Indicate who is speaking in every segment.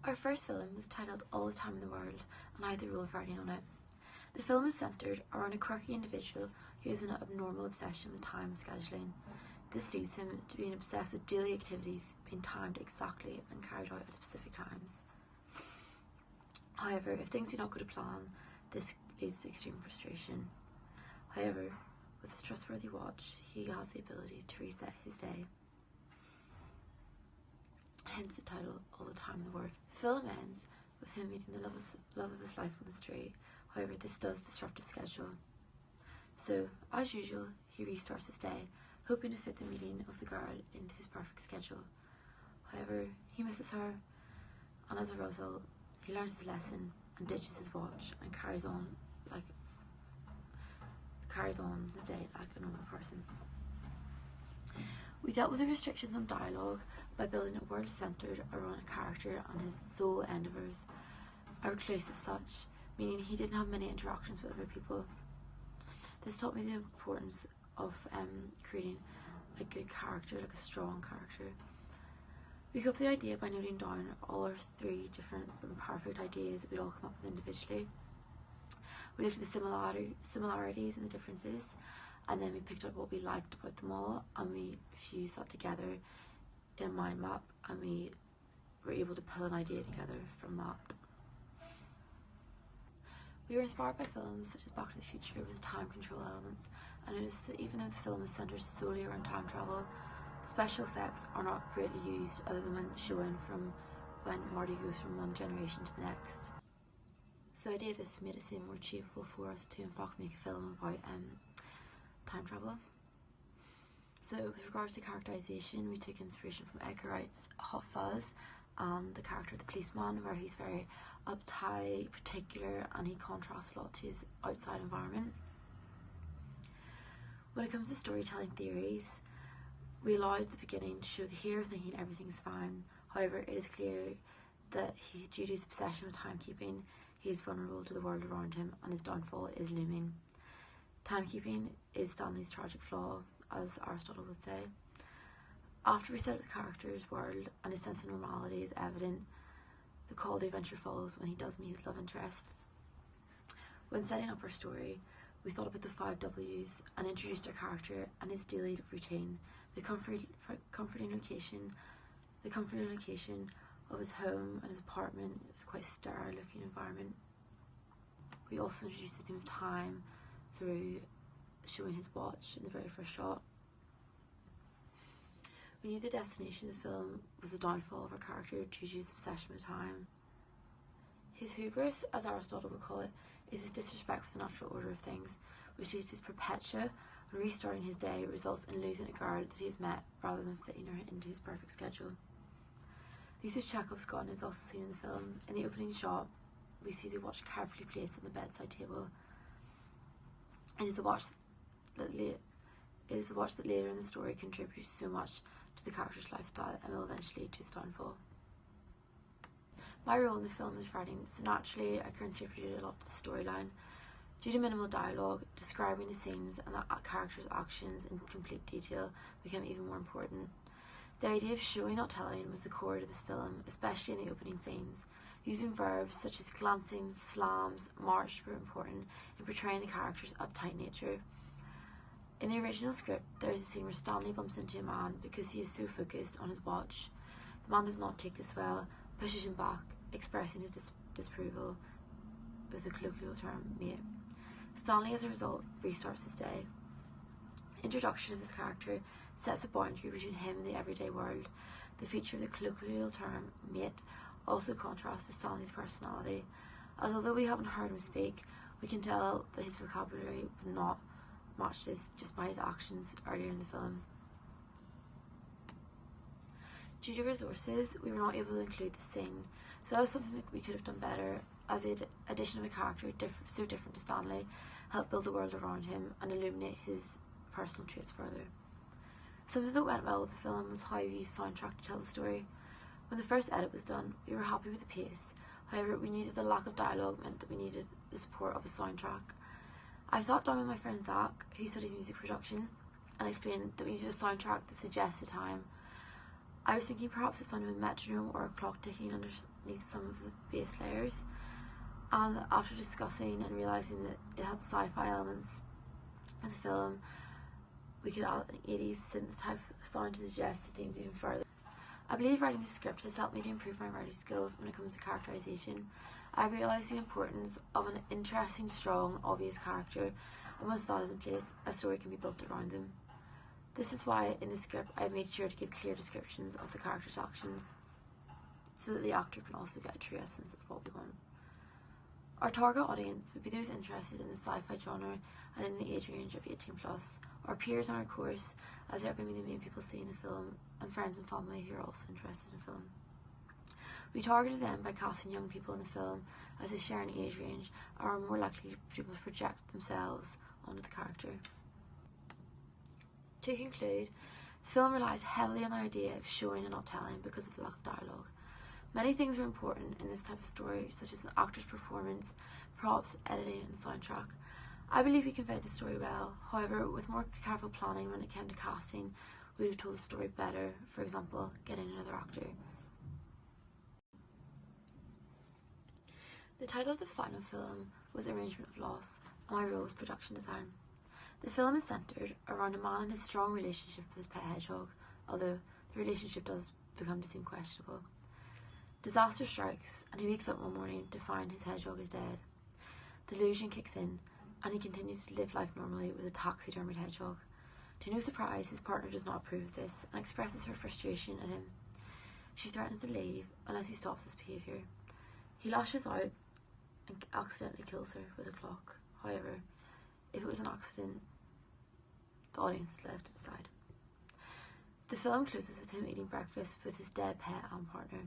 Speaker 1: Our first film is titled All the Time in the World, and I had the role of writing on it. The film is centred around a quirky individual who has an abnormal obsession with time and scheduling. This leads him to being obsessed with daily activities being timed exactly and carried out at specific times. However, if things do not go to plan, this leads to extreme frustration. However, with his trustworthy watch, he has the ability to reset his day. Hence the title, All the Time in the World. The film ends with him meeting the love of his life on the street. However, this does disrupt his schedule. So, as usual, he restarts his day, hoping to fit the meeting of the girl into his perfect schedule. However, he misses her, and as a result, he learns his lesson and ditches his watch and carries on his day like a normal person. We dealt with the restrictions on dialogue by building a world centred around a character and his sole endeavours, a recluse as such, meaning he didn't have many interactions with other people. This taught me the importance of creating a good character, like a strong character. We came up with the idea by noting down all our 3 different imperfect ideas that we'd all come up with individually. We looked at the similarities and the differences, and then we picked out what we liked about them all, and we fused that together in a mind map, and we were able to pull an idea together from that. We were inspired by films such as Back to the Future with time control elements, and noticed that even though the film is centred solely around time travel, special effects are not greatly used other than when showing from when Marty goes from one generation to the next. So the idea of this made it seem more achievable for us to in fact make a film about time travel. So with regards to characterisation, we took inspiration from Edgar Wright's Hot Fuzz and the character of the policeman, where he's very uptight, particular, and he contrasts a lot to his outside environment. When it comes to storytelling theories, we allowed the beginning to show the hero thinking everything is fine. However, it is clear that due to his obsession with timekeeping, he is vulnerable to the world around him and his downfall is looming. Timekeeping is Stanley's tragic flaw, as Aristotle would say. After we set up the character's world and his sense of normality is evident, the call to adventure follows when he does meet his love interest. When setting up our story, we thought about the 5 W's and introduced our character and his daily routine, the comforting location of his home and his apartment. It's quite a sterile looking environment. We also introduced the theme of time through showing his watch in the very first shot. We knew the destination of the film was the downfall of our character due to his obsession with time. His hubris, as Aristotle would call it, is his disrespect for the natural order of things, which leads to his perpetua, and restarting his day results in losing a girl that he has met rather than fitting her into his perfect schedule. The use of Chekhov's gun is also seen in the film. In the opening shot, we see the watch carefully placed on the bedside table. It is a watch that later in the story contributes so much to the character's lifestyle and will eventually lead to his downfall. My role in the film is writing, so naturally I contributed a lot to the storyline. Due to minimal dialogue, describing the scenes and the characters' actions in complete detail became even more important. The idea of showing, not telling, was the core to this film, especially in the opening scenes. Using verbs such as glancing, slams, march were important in portraying the character's uptight nature. In the original script, there is a scene where Stanley bumps into a man because he is so focused on his watch. The man does not take this well, pushes him back, expressing his disapproval with the colloquial term mate. Stanley, as a result, restarts his day. Introduction of this character sets a boundary between him and the everyday world. The feature of the colloquial term mate also contrasts to Stanley's personality, as although we haven't heard him speak, we can tell that his vocabulary would not match this just by his actions earlier in the film. Due to resources, we were not able to include this scene, so that was something that we could have done better, as the addition of a character so different to Stanley helped build the world around him and illuminate his personal traits further. Something that went well with the film was how we used soundtrack to tell the story. When the first edit was done, we were happy with the pace. However, we knew that the lack of dialogue meant that we needed the support of a soundtrack. I sat down with my friend Zach, who studies music production, and explained that we needed a soundtrack that suggested time. I was thinking perhaps the sound of a metronome or a clock ticking underneath some of the base layers, and after discussing and realising that it had sci-fi elements of the film, we could add an 80s synth type of sound to suggest the themes even further. I believe writing this script has helped me to improve my writing skills when it comes to characterisation. I realised the importance of an interesting, strong, obvious character, and once that is in place, a story can be built around them. This is why in the script I have made sure to give clear descriptions of the character's actions, so that the actor can also get a true essence of what we want. Our target audience would be those interested in the sci-fi genre and in the age range of 18+, our peers on our course, as they're going to be the main people seeing the film, and friends and family who are also interested in film. We targeted them by casting young people in the film, as they share an age range and are more likely to be able to project themselves onto the character. To conclude, the film relies heavily on the idea of showing and not telling because of the lack of dialogue. Many things are important in this type of story, such as an actor's performance, props, editing and soundtrack. I believe we conveyed the story well. However, with more careful planning when it came to casting, we would have told the story better, for example, getting another actor. The title of the final film was Arrangement of Loss, and my role was production design. The film is centred around a man and his strong relationship with his pet hedgehog, although the relationship does become to seem questionable. Disaster strikes, and he wakes up one morning to find his hedgehog is dead. Delusion kicks in, and he continues to live life normally with a taxidermied hedgehog. To no surprise, his partner does not approve of this and expresses her frustration at him. She threatens to leave unless he stops his behaviour. He lashes out and accidentally kills her with a clock. However, if it was an accident, the audience is left to decide. The film closes with him eating breakfast with his dead pet and partner.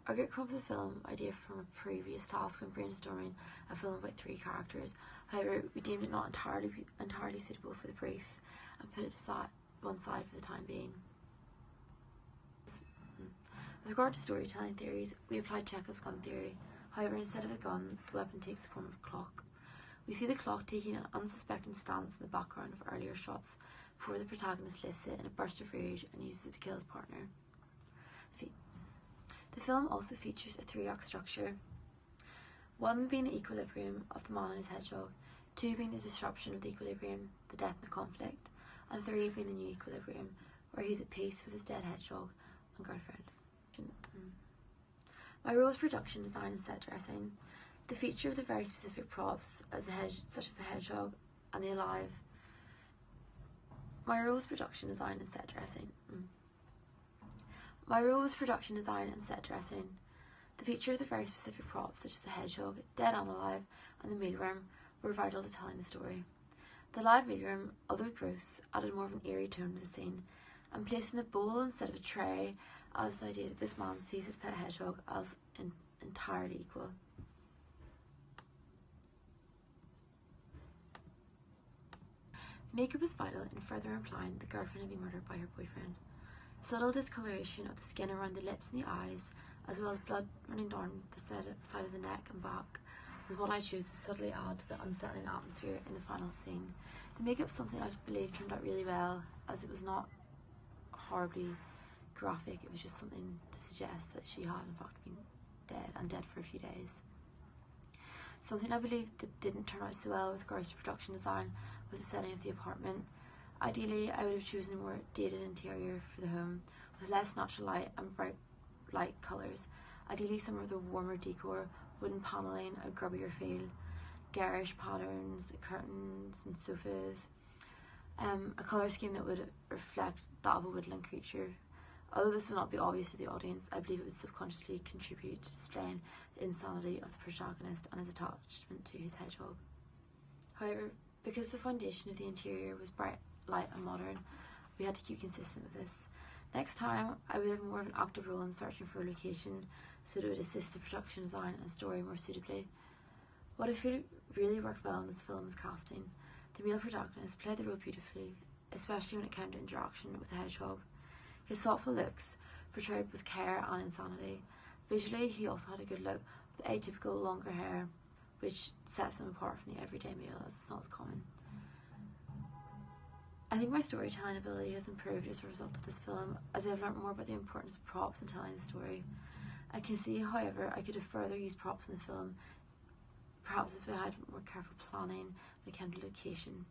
Speaker 1: Our group came up with the film idea from a previous task when brainstorming a film about 3 characters. However, we deemed it not entirely suitable for the brief and put it one side for the time being. With regard to storytelling theories, we applied Chekhov's gun theory. However, instead of a gun, the weapon takes the form of a clock. We see the clock taking an unsuspecting stance in the background of earlier shots before the protagonist lifts it in a burst of rage and uses it to kill his partner. The film also features a 3-act structure, 1 being the equilibrium of the man and his hedgehog, 2 being the disruption of the equilibrium, the death and the conflict, and 3 being the new equilibrium, where he's at peace with his dead hedgehog and girlfriend. My role is production design and set dressing. The feature of the very specific props, such as the hedgehog and the alive. My role is production design and set dressing. My role was production design and set dressing. The feature of the very specific props, such as the hedgehog, dead and alive, and the mealworm, were vital to telling the story. The live mealworm, although gross, added more of an eerie tone to the scene, and placed in a bowl instead of a tray, as the idea that this man sees his pet hedgehog as entirely equal. Makeup was vital in further implying that the girlfriend had been murdered by her boyfriend. Subtle discoloration of the skin around the lips and the eyes, as well as blood running down the side of the neck and back, was what I chose to subtly add to the unsettling atmosphere in the final scene. The makeup, something I believe turned out really well, as it was not horribly graphic. It was just something to suggest that she had in fact been dead, and dead for a few days. Something I believe that didn't turn out so well with regards to production design was the setting of the apartment. Ideally, I would have chosen a more dated interior for the home, with less natural light and bright light colours. Ideally, some of the warmer decor, wooden panelling, a grubbier feel, garish patterns, curtains and sofas, a colour scheme that would reflect that of a woodland creature. Although this would not be obvious to the audience, I believe it would subconsciously contribute to displaying the insanity of the protagonist and his attachment to his hedgehog. However, because the foundation of the interior was bright, light and modern, we had to keep consistent with this. Next time, I would have more of an active role in searching for a location so that it would assist the production design and story more suitably. What I feel really worked well in this film is casting. The male protagonist played the role beautifully, especially when it came to interaction with the hedgehog. His thoughtful looks portrayed both care and insanity. Visually, he also had a good look with atypical longer hair, which sets him apart from the everyday male, as it's not as common. I think my storytelling ability has improved as a result of this film, as I've learned more about the importance of props in telling the story. I can see, however, I could have further used props in the film, perhaps if I had more careful planning when it came to location